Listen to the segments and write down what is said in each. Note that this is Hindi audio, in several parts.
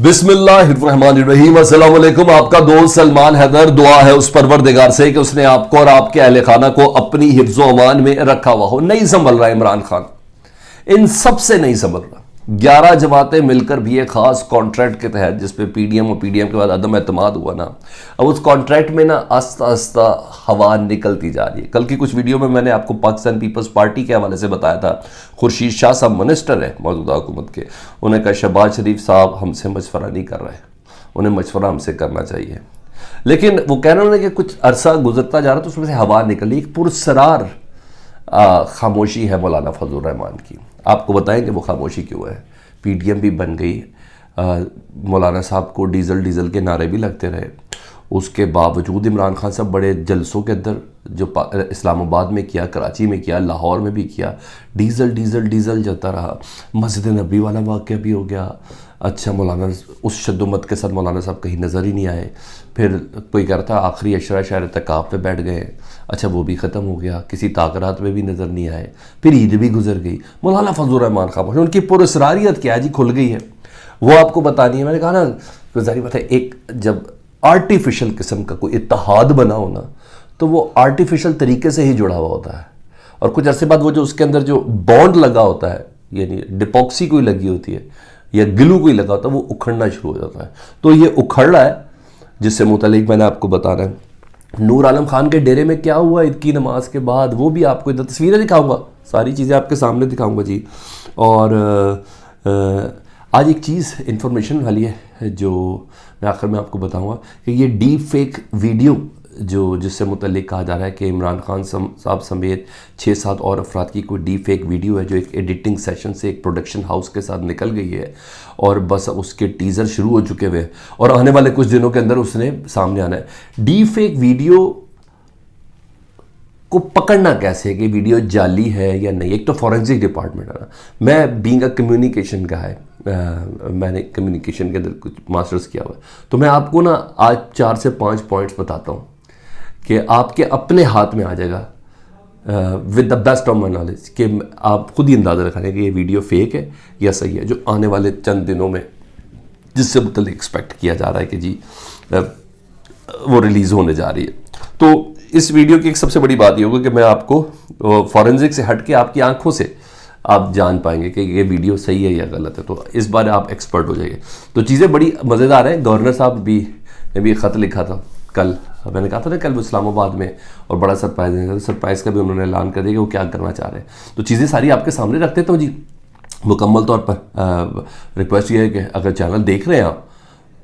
बिस्मिल्लाहिर्रहमानिर्रहीम। अस्सलाम वालेकुम। आपका दोस्त सलमान हैदर। दुआ है उस परवरदिगार से कि उसने आपको और आपके अहले खाना को अपनी हिफ्ज़ो अमान में रखा हुआ हो। नहीं संभल रहा इमरान खान, इन सब से नहीं संभल रहा। 11 जमातें मिलकर भी एक खास कॉन्ट्रैक्ट के तहत जिस पे पीडीएम और पीडीएम के बाद अदम एतमाद हुआ ना, अब उस कॉन्ट्रैक्ट में ना आस्ता आस्ता हवा निकलती जा रही है। कल की कुछ वीडियो में मैंने आपको पाकिस्तान पीपल्स पार्टी के हवाले से बताया था। खुर्शीद शाह साहब मिनिस्टर है मौजूदा हुकूमत के, उन्हें कहा शहबाज शरीफ साहब हमसे मशवरा नहीं कर रहे, उन्हें मशवरा हमसे करना चाहिए। लेकिन वो कह रहे हैं कि कुछ अरसा गुजरता जा रहा तो उसमें से हवा निकली। एक पुरसरार खामोशी है मौलाना फजल रहमान की। आपको बताएं कि वो खामोशी क्यों है। पीडीएम भी बन गई, मौलाना साहब को डीजल के नारे भी लगते रहे, उसके बावजूद इमरान खान साहब बड़े जलसों के अंदर जो इस्लामाबाद में किया, कराची में किया, लाहौर में भी किया, डीजल चलता रहा। मस्जिद नबी वाला वाक़या भी हो गया। अच्छा, मौलाना उस शद्दुमत के साथ मौलाना साहब कहीं नज़र ही नहीं आए। फिर कोई कह रहा था आखिरी अशरा शहर तकाब पे बैठ गए, अच्छा वो भी ख़त्म हो गया। किसी ताकरात में भी नज़र नहीं आए। फिर ईद भी गुजर गई। मौलाना फजल रहमान खामोश। उनकी पुरस्रारियत क्या है जी, खुल गई है, वो आपको बतानी है। मैंने कहा ना, तो जाहिर बात है एक जब आर्टिफिशियल किस्म का कोई इत्तेहाद बना हो ना, तो वो आर्टिफिशियल तरीके से ही जुड़ा हुआ होता है। और कुछ अरसे बाद वो जो उसके अंदर जो बॉन्ड लगा होता है, यानी डिपॉक्सी कोई लगी होती है या गिलू कोई लगा होता है, वो उखड़ना शुरू हो जाता है। तो ये उखड़ रहा है, जिससे मुतालिक मैंने आपको बता रहा है। नूर आलम खान के डेरे में क्या हुआ ईद की नमाज के बाद, वो भी आपको इधर तस्वीरें दिखाऊंगा, सारी चीज़ें आपके सामने दिखाऊंगा जी। और आज एक चीज़ इंफॉर्मेशन वाली है जो मैं आखिर में आपको बताऊंगा कि ये डीप फेक वीडियो जिससे मुतल्लिक कहा जा रहा है कि इमरान खान साहब समेत 6-7 और अफराद की कोई डीप फेक वीडियो है जो एक एडिटिंग सेशन से एक प्रोडक्शन हाउस के साथ निकल गई है और बस उसके टीज़र शुरू हो चुके हुए और आने वाले कुछ दिनों के अंदर उसने सामने आना है। डीप फेक वीडियो को पकड़ना कैसे है कि वीडियो जाली है या नहीं। एक तो फॉरेंसिक डिपार्टमेंट है ना, मैं बीइंग अ कम्युनिकेशन का है, मैंने कम्युनिकेशन के अंदर कुछ मास्टर्स किया हुआ है, तो मैं आपको ना आज 4 से 5 पॉइंट्स बताता हूँ कि आपके अपने हाथ में आ जाएगा with the best of my knowledge कि आप खुद ही अंदाज़ा रखें कि ये वीडियो फेक है या सही है, जो आने वाले चंद दिनों में जिससे मतलब एक्सपेक्ट किया जा रहा है कि जी वो रिलीज़ होने जा रही है। तो इस वीडियो की एक सबसे बड़ी बात ये होगी कि मैं आपको फॉरेंसिक से हट के आपकी आंखों से आप जान पाएंगे कि ये वीडियो सही है या गलत है, तो इस बार आप एक्सपर्ट हो जाइए। तो चीज़ें बड़ी मज़ेदार हैं। गवर्नर साहब ने भी ख़त लिखा था कल, मैंने कहा था ना कल वो इस्लामाबाद में, और बड़ा सरप्राइज़ का भी उन्होंने ऐलान कर दिया कि वो क्या करना चाह रहे हैं। तो चीज़ें सारी आपके सामने रखते तो जी मुकम्मल तौर पर रिक्वेस्ट ये है कि अगर चैनल देख रहे हैं आप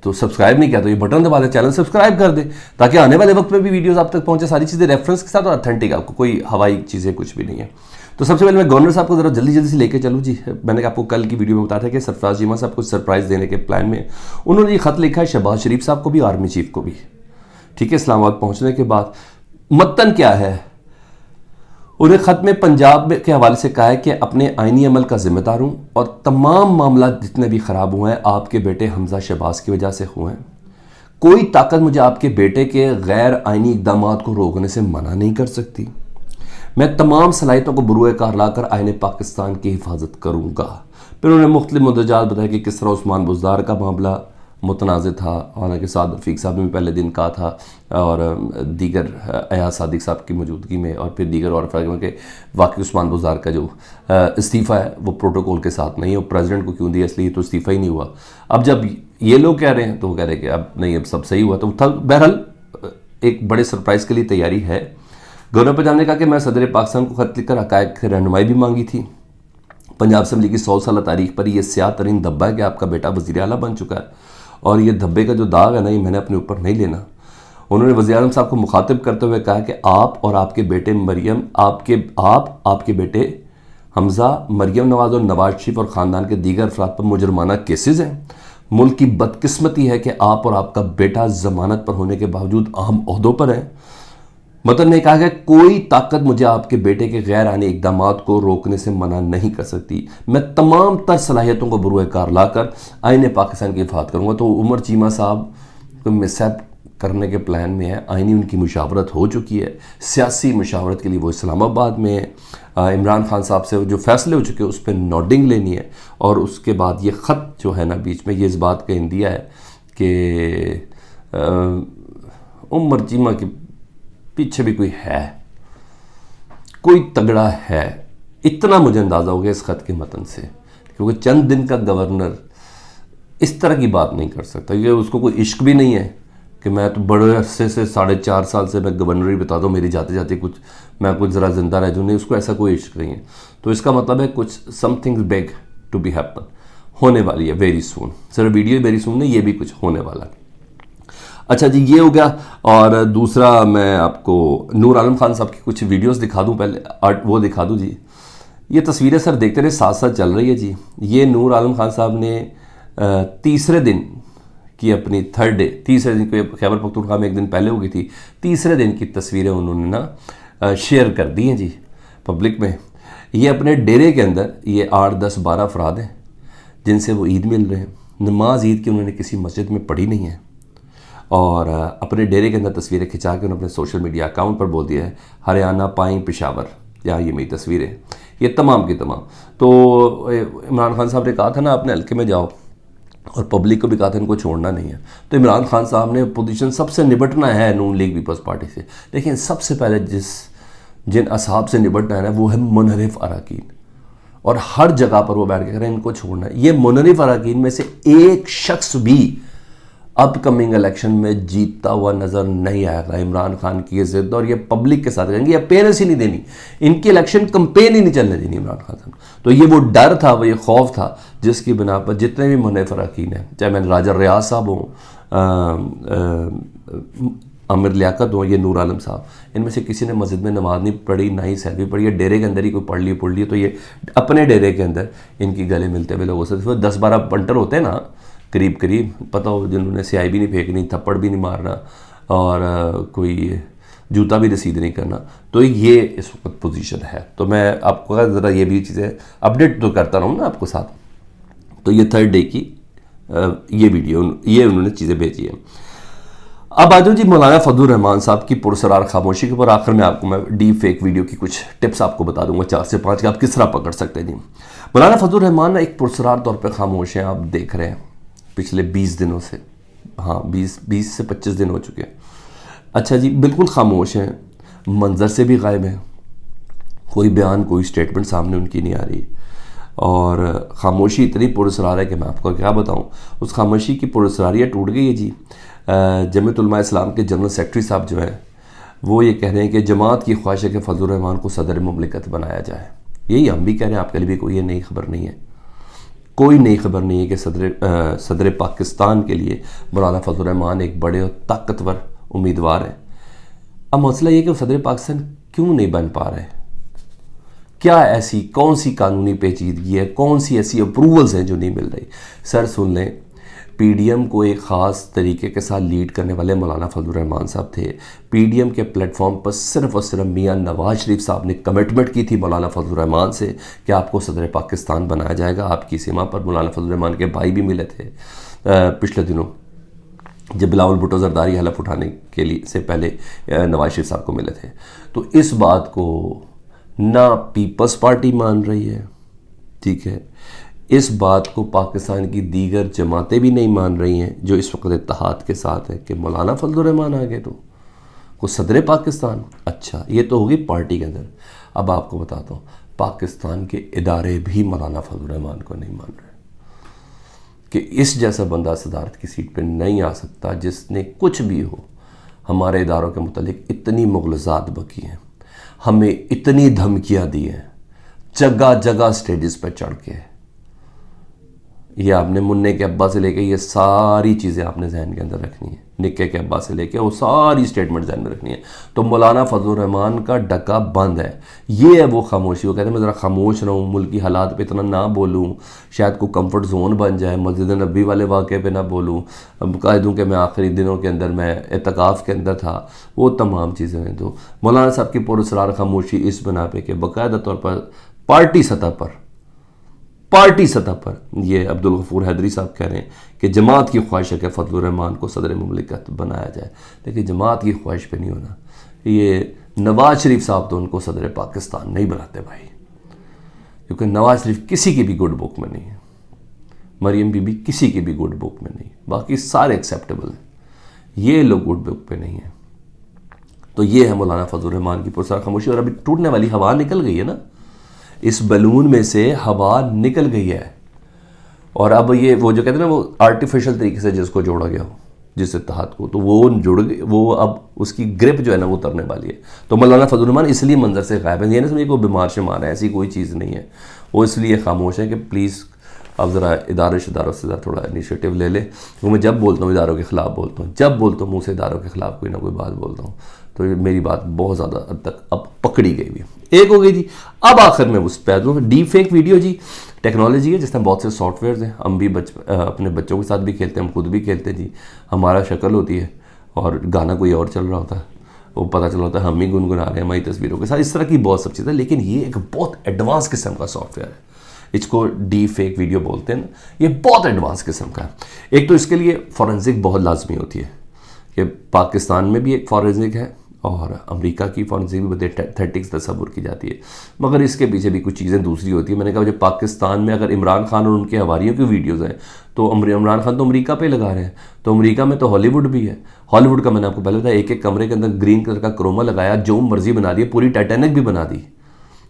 तो सब्सक्राइब नहीं किया तो ये बटन दबा दें, चैनल सब्सक्राइब कर दें ताकि आने वाले वक्त में भी वीडियोस आप तक पहुंचे, सारी चीज़ें रेफरेंस के साथ और ऑथेंटिक, आपको कोई हवाई चीज़ें कुछ भी नहीं है। तो सबसे पहले मैं गवर्नर साहब को ज़रा जल्दी से लेके चलूँ जी। मैंने आपको कल की वीडियो में बताया था कि सरफराज चीमा साहब को सरप्राइज़ देने के प्लान में उन्होंने ये ख़त लिखा है शहबाज शरीफ साहब को भी, आर्मी चीफ को भी। ठीक है, इस्लामाबाद पहुँचने के बाद मतन क्या है, उन्हें ख़त में पंजाब के हवाले से कहा है कि अपने आइनी अमल का जिम्मेदार हूँ और तमाम मामला जितने भी ख़राब हुए हैं आपके बेटे हमजा शहबाज की वजह से हुए हैं। कोई ताकत मुझे आपके बेटे के गैर आइनी इक़दामात को रोकने से मना नहीं कर सकती। मैं तमाम सलाहियतों को बुरुए कार लाकर आईने पाकिस्तान की हिफाजत करूँगा। फिर उन्होंने मुख्तलिफ मुद्दाजात बताया कि किस तरह उस्मान बुज़दार का मामला मुतनाज़ था, हालांकि साद रफ़ीक साहब ने भी पहले दिन कहा था और दीगर अयाज सादिक साहब की मौजूदगी में और फिर दीगर और अफराद के वाकई उस्मान बुज़दार का जो इस्तीफ़ा है वो प्रोटोकॉल के साथ नहीं है, और प्रेसिडेंट को क्यों दिया, इसलिए तो इस्तीफ़ा ही नहीं हुआ। अब जब ये लोग कह रहे हैं तो वो कह रहे हैं कि अब नहीं, अब सब सही हुआ। तो बहरहाल एक बड़े सरप्राइज़ के लिए तैयारी है। गवर्नर पंजाब ने कहा कि मैं सदर पाकिस्तान को ख़त लिखकर हक़ाइक़ की रहनुमाई भी मांगी थी। पंजाब असम्बली की 100 साल तारीख पर यह स्याह तरीन धब्बा है कि आपका बेटा वज़ीर आला बन चुका है, और ये धब्बे का जो दाग है ना, ये मैंने अपने ऊपर नहीं लेना। उन्होंने वज़ीर आज़म साहब को मुखातिब करते हुए कहा कि आप और आपके बेटे मरियम, आपके बेटे हमज़ा, मरियम नवाज़ और नवाज शरीफ और ख़ानदान के दीगर अफराद पर मुजरमाना केसेस हैं। मुल्क की बदकिस्मती है कि आप और आपका बेटा ज़मानत पर होने के बावजूद अहम ओहदों पर हैं। मतन ने कहा कि कोई ताकत मुझे आपके बेटे के गैर आने इक़दामात को रोकने से मना नहीं कर सकती। मैं तमाम तर सलाहियतों को बुरुए कार लाकर आईने पाकिस्तान की हिफाजत करूँगा। तो उमर चीमा साहब को मिसहैप करने के प्लान में है। आइनी उनकी मुशावरत हो चुकी है, सियासी मुशावरत के लिए वो इस्लामाबाद में है। इमरान खान साहब से जो फैसले हो चुके हैं उस पर नोटिंग लेनी है, और उसके बाद ये ख़त जो है ना बीच में, ये इस बात का इंदिया है कि उमर चीमा के पीछे भी कोई है, कोई तगड़ा है। इतना मुझे अंदाज़ा हो गया इस ख़त के मतन से, क्योंकि चंद दिन का गवर्नर इस तरह की बात नहीं कर सकता, क्योंकि उसको कोई इश्क भी नहीं है कि मैं तो बड़े अरसे से 4.5 साल से मैं गवर्नर ही बता दूँ, मेरी जाते जाते मैं कुछ ज़रा ज़िंदा रह जाऊँ, नहीं, उसको ऐसा कोई इश्क नहीं है। तो इसका मतलब है कुछ something big to be happen, होने वाली है वेरी सून। सिर्फ वीडियो वेरी सून नहीं, ये भी कुछ होने वाला है। अच्छा जी, ये हो गया। और दूसरा मैं आपको नूर आलम खान साहब की कुछ वीडियोस दिखा दूं, पहले वो दिखा दूं जी। ये तस्वीरें सर देखते रहे, साथ साथ चल रही है जी। ये नूर आलम खान साहब ने तीसरे दिन की अपनी थर्ड डे, तीसरे दिन को खैबर पख्तूनख्वा में एक दिन पहले हो गई थी, तीसरे दिन की तस्वीरें उन्होंने ना शेयर कर दी हैं जी पब्लिक में। ये अपने डेरे के अंदर ये 8, 10, 12 अफराद हैं जिनसे वो ईद मिल रहे हैं। नमाज ईद की उन्होंने किसी मस्जिद में पढ़ी नहीं है, और अपने डेरे के अंदर तस्वीरें खिंचा के उन्होंने अपने सोशल मीडिया अकाउंट पर बोल दिया है हरियाणा पाई पेशावर, यहाँ ये मेरी तस्वीरें, ये तमाम की तमाम। तो इमरान खान साहब ने कहा था ना अपने हल्के में जाओ, और पब्लिक को भी कहा था इनको छोड़ना नहीं है। तो इमरान खान साहब ने पोजीशन सबसे निपटना है नून लीग पीपल्स पार्टी से, लेकिन सबसे पहले जिन असहाब से निपटना है ना वो है मुनहरिफ अरकान, और हर जगह पर वो बैठ के कह रहे हैं इनको छोड़ना है। ये मुनहरिफ अरकान में से एक शख्स भी अपकमिंग इलेक्शन में जीतता हुआ नज़र नहीं आएगा। इमरान खान की ये जिद, और ये पब्लिक के साथ करेंगे, अपेयरेंस ही नहीं देनी, इनकी इलेक्शन कंपेन ही नहीं चलने देनी इमरान खान साहब। तो ये वो डर था, वो ये खौफ था जिसकी बिना पर जितने भी मुनहरिफ अरकान हैं, चाहे मैं राजा रियाज साहब हों, आमिर लियाकत हो, ये नूर आलम साहब, इनमें से किसी ने मस्जिद में नमाज नहीं पढ़ी, ना ही सैलवी पढ़ी, है डेरे के अंदर ही कोई पढ़ ली। तो ये अपने डेरे के अंदर इनकी गले मिलते हुए लोगों से 10-12 पंटर होते हैं ना करीब करीब, पता हो, जिन्होंने स्याही भी नहीं फेंकनी, थप्पड़ भी नहीं मारना, और कोई जूता भी रसीद नहीं करना। तो ये इस वक्त पोजीशन है। तो मैं आपको ज़रा ये भी चीज़ें अपडेट तो करता रहूँ ना आपको साथ। तो ये थर्ड डे की ये वीडियो, ये उन्होंने चीज़ें भेजी है। अब आ जाओ जी मौलाना फजलुर रहमान साहब की पुरसरार खामोशी के ऊपर। आखिर में आपको मैं डीप फेक वीडियो की कुछ टिप्स आपको बता दूंगा, 4 से 5 के आप किस तरह पकड़ सकते हैं जी। मौलाना फजलुर रहमान एक पुरसरार तौर पर खामोश हैं, आप देख रहे हैं पिछले 20 दिनों से, हाँ 20 से 25 दिन हो चुके हैं। अच्छा जी, बिल्कुल खामोश हैं, मंजर से भी गायब हैं, कोई बयान कोई स्टेटमेंट सामने उनकी नहीं आ रही, और ख़ामोशी इतनी पुरसरार है कि मैं आपको क्या बताऊं। उस खामोशी की पुरसरारियाँ टूट गई है जी। जमीयत उलमा इस्लाम के जनरल सेक्रेटरी साहब जो हैं वो ये कह रहे हैं कि जमात की ख्वाहिश है कि फजलुर रहमान को सदर मुमलिकत बनाया जाए। यही हम भी कह रहे हैं, आपके लिए भी कोई ये नई खबर नहीं है, कोई नई खबर नहीं है कि सदर पाकिस्तान के लिए मौलाना फजलुर रहमान एक बड़े और ताकतवर उम्मीदवार हैं। अब मसला ये कि वो सदर पाकिस्तान क्यों नहीं बन पा रहे, क्या ऐसी कौन सी कानूनी पेचीदगी है, कौन सी ऐसी अप्रूवल्स हैं जो नहीं मिल रही। सर सुन लें, पीडीएम को एक ख़ास तरीके के साथ लीड करने वाले मौलाना फजलुर रहमान साहब थे। पीडीएम के प्लेटफॉर्म पर सिर्फ और सिर्फ मियां नवाज शरीफ साहब ने कमिटमेंट की थी मौलाना फजलुर रहमान से कि आपको सदर पाकिस्तान बनाया जाएगा। आपकी सीमा पर मौलाना फजलुर रहमान के भाई भी मिले थे पिछले दिनों, जब बिलावल भुट्टो जरदारी हलफ उठाने के लिए से पहले नवाज शरीफ साहब को मिले थे। तो इस बात को ना पीपल्स पार्टी मान रही है, ठीक है, इस बात को पाकिस्तान की दीगर जमातें भी नहीं मान रही हैं जो इस वक्त इत्तेहाद के साथ है कि मौलाना फजलुर रहमान आ गए तो वो सदर पाकिस्तान। अच्छा, ये तो होगी पार्टी के अंदर। अब आपको बताता हूँ, पाकिस्तान के इदारे भी मौलाना फजलुर रहमान को नहीं मान रहे कि इस जैसा बंदा सदारत की सीट पर नहीं आ सकता जिसने कुछ भी हो हमारे इदारों के मुतालिक इतनी मुग़लज़ात बकी हैं, हमें इतनी धमकियाँ दी हैं, जगह जगह स्टेजेस पर चढ़ के। ये आपने मुन्ने के अब्बा से लेके ये सारी चीज़ें आपने जहन के अंदर रखनी है, निक्के के अब्बा से लेके वो सारी स्टेटमेंट जहन में रखनी है। तो मौलाना फजलुर रहमान का डका बंद है। ये है वो खामोशी। वो कहते हैं मैं ज़रा खामोश रहूँ, मुल्की हालात पे इतना ना बोलूँ, शायद को कंफर्ट जोन बन जाए, मस्जिद नबी वाले वाक़े पे ना बोलूँ, कह दूँ कि मैं आखिरी दिनों के अंदर मैं एतकाफ़ के अंदर था, वो तमाम चीज़ें हैं। तो मौलाना साहब की पुरसरार खामोशी इस बना पे कि बाकायदा तौर पर पार्टी सतह पर पार्टी सतह पर ये अब्दुल गफूर हैदरी साहब कह रहे हैं कि जमात की ख्वाहिश है कि फजलुर रहमान को सदर मुमलिकत बनाया जाए, लेकिन जमात की ख्वाहिश पे नहीं होना। ये नवाज शरीफ साहब तो उनको सदर पाकिस्तान नहीं बनाते भाई, क्योंकि नवाज शरीफ किसी की भी गुड बुक में नहीं है, मरियम बीबी किसी की भी गुड बुक में नहीं, बाकी सारे एक्सेप्टेबल हैं, ये लोग गुड बुक पे नहीं है। तो ये है मौलाना फजलुर रहमान की पुरस्कार खामोशी। और अभी टूटने वाली हवा निकल गई है ना, इस बलून में से हवा निकल गई है, और अब ये वो जो कहते हैं ना, वो आर्टिफिशियल तरीके से जिसको जोड़ा गया हो, जिस इत्तेहाद को, तो वो जुड़ गई, वो अब उसकी ग्रिप जो है ना वो उतरने वाली है। तो मौलाना फजलुर रहमान इसलिए मंजर से गायब है, ये ना समझिए कोई बीमार शिमार है, ऐसी कोई चीज़ नहीं है, वो इसलिए खामोश है कि प्लीज़ अब ज़रा इदारों से ज़रा थोड़ा इनिशिएटिव ले ले। वो मैं जब बोलता हूँ इदारों के ख़िलाफ़ बोलता हूँ, जब बोलता हूँ मुँह से इदारों के ख़िलाफ़ कोई ना कोई बात बोलता हूँ, तो मेरी बात बहुत ज़्यादा हद तक अब पकड़ी गई हुई है। एक हो गई जी, अब आखिर में उस पर दूँ डीप फेक वीडियो जी। टेक्नोलॉजी है जिसमें बहुत से सॉफ्टवेयर हैं, हम भी अपने बच्चों के साथ भी खेलते हैं, हम खुद भी खेलते हैं जी। हमारा शक्ल होती है और गाना कोई और चल रहा होता है, वो पता चल रहा होता है हम ही गुनगुना रहे हैं हमारी तस्वीरों के साथ, इस तरह की बहुत सब चीज़ें। लेकिन ये एक बहुत एडवांस किस्म का सॉफ्टवेयर है, इसको डीप फेक वीडियो बोलते हैं ना, ये बहुत एडवांस किस्म का है। एक तो इसके लिए फॉरेंसिक बहुत लाजमी होती है कि पाकिस्तान में भी एक फॉरेंसिक है और अमेरिका की फॉरेंसिक भी बड़े एथेटिक्स तस्वुर की जाती है, मगर इसके पीछे भी कुछ चीज़ें दूसरी होती है। मैंने कहा जब पाकिस्तान में अगर इमरान खान और उनके हवारियों की वीडियोज़ हैं, तो इमरान खान तो अमेरिका पे लगा रहे हैं, तो अमेरिका में तो हॉलीवुड भी है। हॉलीवुड का मैंने आपको पहले बताया, एक एक कमरे के अंदर ग्रीन कलर का क्रोमा लगाया, जो मर्जी बना दी, पूरी टाइटैनिक भी बना दी।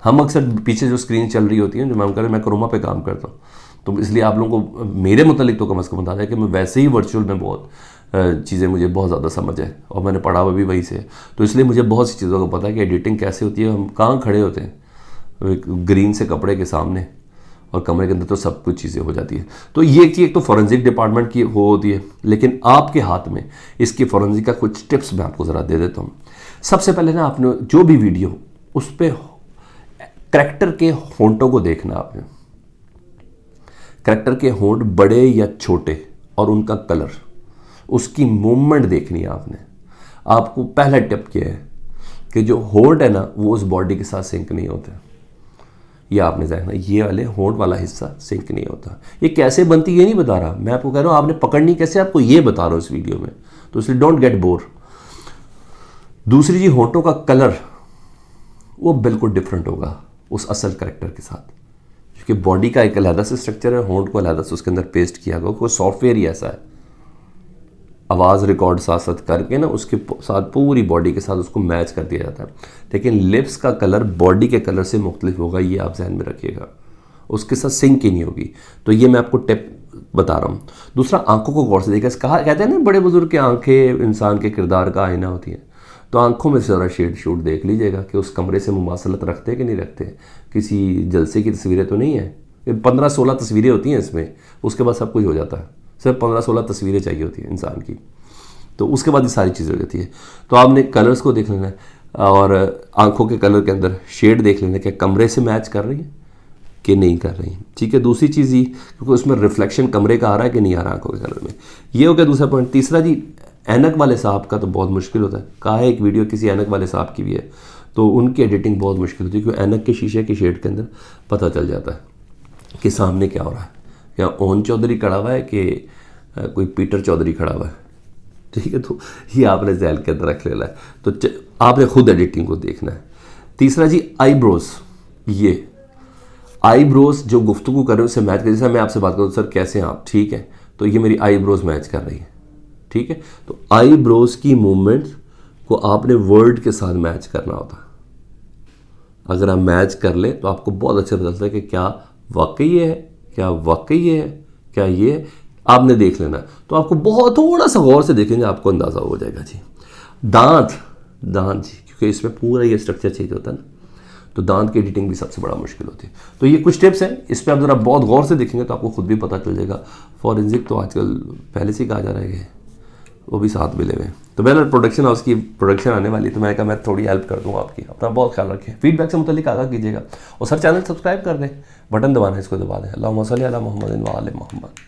हम अक्सर पीछे जो स्क्रीन चल रही होती है, जो मैं क्रोमा पे काम करता हूँ, तो इसलिए आप लोगों को मेरे मुतालिक तो कम अज़ कम बता दें कि मैं वैसे ही वर्चुअल में बहुत चीज़ें मुझे बहुत ज़्यादा समझ है, और मैंने पढ़ा हुआ भी वही से, तो इसलिए मुझे बहुत सी चीज़ों को पता है कि एडिटिंग कैसे होती है। हम कहाँ खड़े होते हैं ग्रीन से कपड़े के सामने, और कमरे के अंदर तो सब कुछ चीज़ें हो जाती है। तो ये एक चीज़, एक तो फॉरेंसिक डिपार्टमेंट की हो होती है, लेकिन आपके हाथ में इसकी फॉरेंसिक का कुछ टिप्स मैं आपको ज़रा दे देता हूँ। सबसे पहले ना, आपने जो भी वीडियो, उस पर करैक्टर के होंठों को देखना। आपने करैक्टर के होंठ बड़े या छोटे और उनका कलर, उसकी मूवमेंट देखनी है आपने। आपको पहला टिप क्या है कि जो होंठ है ना, वो उस बॉडी के साथ सिंक नहीं होते। ये आपने देखना, ये वाले होंठ वाला हिस्सा सिंक नहीं होता। ये कैसे बनती ये नहीं बता रहा, मैं आपको कह रहा हूँ आपने पकड़नी कैसे, आपको ये बता रहा हूँ इस वीडियो में, तो इसलिए डोंट गेट बोर। दूसरी चीज़, होंठों का कलर वो बिल्कुल डिफरेंट होगा उस असल करैक्टर के साथ, क्योंकि बॉडी का एक अलहदा से स्ट्रक्चर है, होंठ को अलहदा से उसके अंदर पेस्ट किया गया, कोई सॉफ्टवेयर ही ऐसा है, आवाज़ रिकॉर्ड साथ साथ करके ना उसके साथ पूरी बॉडी के साथ उसको मैच कर दिया जाता है। लेकिन लिप्स का कलर बॉडी के कलर से मुख्तलिफ होगा, ये आप जहन में रखिएगा, उसके साथ सिंक ही नहीं होगी। तो ये मैं आपको टिप बता रहा हूँ। दूसरा, आंखों को गौर से देखा, कहा कहते हैं ना बड़े बुजुर्ग की आंखें इंसान के किरदार का आईना होती हैं, तो आंखों में ज़रा शेड शूट देख लीजिएगा कि उस कमरे से मुमासलत रखते कि नहीं रखते, किसी जलसे की तस्वीरें तो नहीं है। 15-16 तस्वीरें होती हैं इसमें, उसके बाद सब कुछ हो जाता है, सिर्फ 15-16 तस्वीरें चाहिए होती हैं इंसान की, तो उसके बाद ये सारी चीज़ें हो जाती है। तो आपने कलर्स को देख लेना है, और आंखों के कलर के अंदर शेड देख लेना कि कमरे से मैच कर रही है कि नहीं कर रही, ठीक है। दूसरी चीज़ ये, क्योंकि उसमें रिफ्लेक्शन कमरे का आ रहा है कि नहीं आ रहा आंखों के कलर में, ये हो गया दूसरा पॉइंट। तीसरा जी, ऐनक वाले साहब का तो बहुत मुश्किल होता है। कहा है एक वीडियो किसी ऐनक वाले साहब की भी है, तो उनकी एडिटिंग बहुत मुश्किल होती है, क्योंकि ऐनक के शीशे के शेड के अंदर पता चल जाता है कि सामने क्या हो रहा है, या ओन चौधरी खड़ा हुआ है कि कोई पीटर चौधरी खड़ा हुआ है, ठीक है। तो ये आपने जहन के अंदर रख लेना है, तो आपने खुद एडिटिंग को देखना है। तीसरा जी, आईब्रोज, ये आईब्रोज जो गुफ्तगू कर रहे हो उससे मैच कर, जैसे मैं आपसे बात करूँ सर कैसे हैं आप, ठीक है, तो ये मेरी आईब्रोज मैच कर रही है, ठीक है। तो आईब्रोज की मूवमेंट को आपने वर्ड के साथ मैच करना होता है। अगर आप मैच कर ले तो आपको बहुत अच्छे पता चलता है कि क्या वाकई ये है, क्या वाकई ये है, क्या ये है, आपने देख लेना। तो आपको बहुत थोड़ा सा गौर से देखेंगे, आपको अंदाज़ा हो जाएगा जी। दांत जी, क्योंकि इसमें पूरा ये स्ट्रक्चर चाहिए होता है ना, तो दांत की एडिटिंग भी सबसे बड़ा मुश्किल होती है। तो ये कुछ टिप्स हैं, इस पर आप ज़रा बहुत गौर से देखेंगे तो आपको खुद भी पता चल जाएगा। फॉरेंसिक तो आजकल पहले से ही कहा जा रहा है कि वो भी साथ मिले हुए हैं। तो मैंने प्रोडक्शन हाउस की प्रोडक्शन आने वाली, तो मैं कहा मैं थोड़ी हेल्प कर दूँगा आपकी। अपना बहुत ख्याल रखें, फीडबैक से मुतल्लिक आगाह कीजिएगा, और सर चैनल सब्सक्राइब कर दें, बटन दबाना है इसको दबा दें। अल्लाहुम्मा सल्ली अला मुहम्मदिन व आले मुहम्मद।